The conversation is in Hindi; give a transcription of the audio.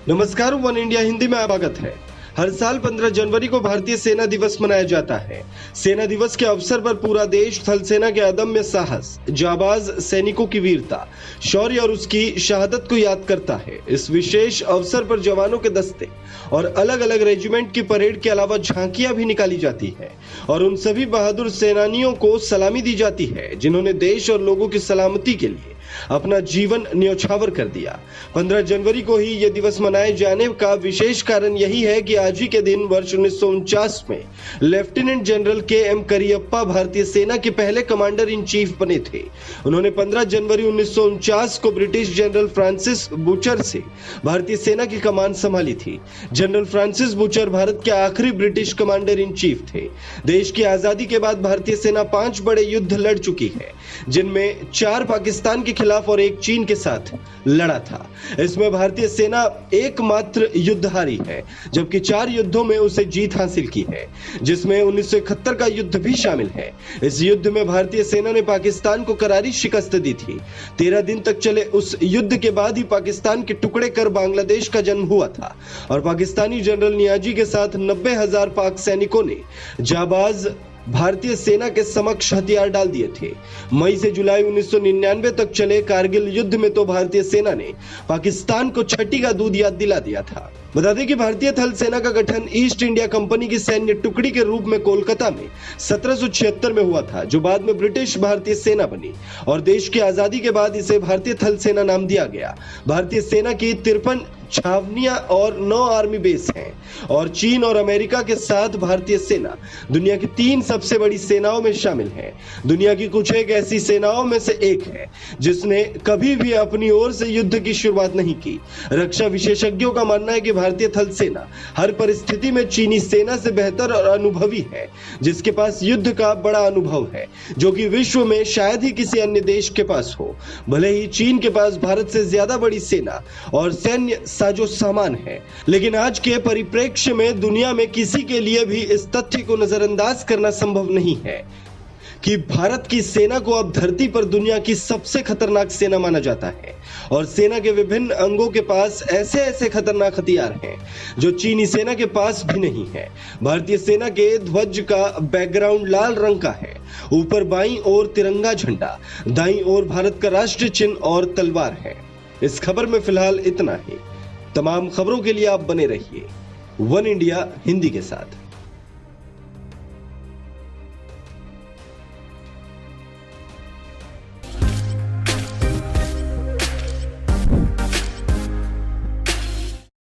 नमस्कार, वन इंडिया हिंदी में स्वागत है। हर साल 15 जनवरी को भारतीय सेना दिवस मनाया जाता है। सेना दिवस के अवसर पर पूरा देश थल सेना के अदम्य साहस, जाबाज सैनिकों की वीरता, शौर्य और उसकी शहादत को याद करता है। इस विशेष अवसर पर जवानों के दस्ते और अलग अलग रेजिमेंट की परेड के अलावा झांकियां भी निकाली जाती है और उन सभी बहादुर सेनानियों को सलामी दी जाती है जिन्होंने देश और लोगों की सलामती के लिए अपना जीवन न्योछावर कर दिया। 15 जनवरी को ही यह दिवस मनाए जाने का विशेष कारण यही है कि आज ही के दिन वर्ष 1949 में लेफ्टिनेंट जनरल के.एम. करियप्पा भारतीय सेना के पहले कमांडर इन चीफ बने थे। उन्होंने 15 जनवरी 1949 को ब्रिटिश जनरल फ्रांसिस बूचर से भारतीय सेना की कमान संभाली थी। जनरल फ्रांसिस बूचर भारत के आखिरी ब्रिटिश कमांडर इन चीफ थे। देश की आजादी के बाद भारतीय सेना 5 बड़े युद्ध लड़ चुकी है, जिनमें 4 पाकिस्तान के खिलाफ और 1 चीन के साथ लड़ा था। इसमें भारतीय सेना एकमात्र युद्ध हारी है, जबकि 4 युद्धों में उसे जीत हासिल की है, जिसमें 1971 का युद्ध भी शामिल है। इस युद्ध में भारतीय सेना ने पाकिस्तान को करारी शिकस्त दी थी। 13 दिन तक चले उस युद्ध के बाद ही पाकिस्तान के टुकड़े कर बांग्लादेश का जन्म हुआ था और पाकिस्तानी जनरल नियाजी के साथ 90,000 पाक सैनिकों ने जाबाज भारतीय सेना के समक्ष हथियार डाल दिए थे। मई से जुलाई 1999 तक चले कारगिल युद्ध में तो भारतीय सेना ने पाकिस्तान को छठी का दूध याद दिला दिया था। बता दें कि भारतीय थल सेना का गठन ईस्ट इंडिया कंपनी की सैन्य टुकड़ी के रूप में कोलकाता में 1776 में हुआ था, जो बाद में ब्रिटिश भारतीय सेना बनी और देश की आजादी के बाद इसे भारतीय थल सेना नाम दिया गया। भारतीय सेना की 53 छावनियां और 9 आर्मी बेस हैं और चीन और अमेरिका के साथ भारतीय सेना दुनिया की 3 सबसे बड़ी सेनाओं में शामिल है। दुनिया की कुछ एक ऐसी सेनाओं में से एक है जिसने कभी भी अपनी ओर से युद्ध की शुरुआत नहीं की। रक्षा विशेषज्ञों का मानना है कि भारतीय थल सेना हर परिस्थिति में चीनी सेना से बेहतर और अनुभवी है, जिसके पास युद्ध का बड़ा अनुभव है, जो कि विश्व में शायद ही किसी अन्य देश के पास हो। भले ही चीन के पास भारत से ज्यादा बड़ी सेना और सैन्य साजो सामान है, लेकिन आज के परिप्रेक्ष्य में दुनिया में किसी के लिए भी इस तथ्य को नजरअंदाज करना संभव नहीं है कि भारत की सेना को अब धरती पर दुनिया की सबसे खतरनाक सेना माना जाता है और सेना के विभिन्न अंगों के पास ऐसे ऐसे खतरनाक हथियार हैं जो चीनी सेना के पास भी नहीं है। भारतीय सेना के ध्वज का बैकग्राउंड लाल रंग का है। ऊपर बाईं ओर तिरंगा झंडा, दाईं ओर भारत का राष्ट्रीय चिन्ह और तलवार है। इस खबर में फिलहाल इतना ही। तमाम खबरों के लिए आप बने रहिए वन इंडिया हिंदी के साथ।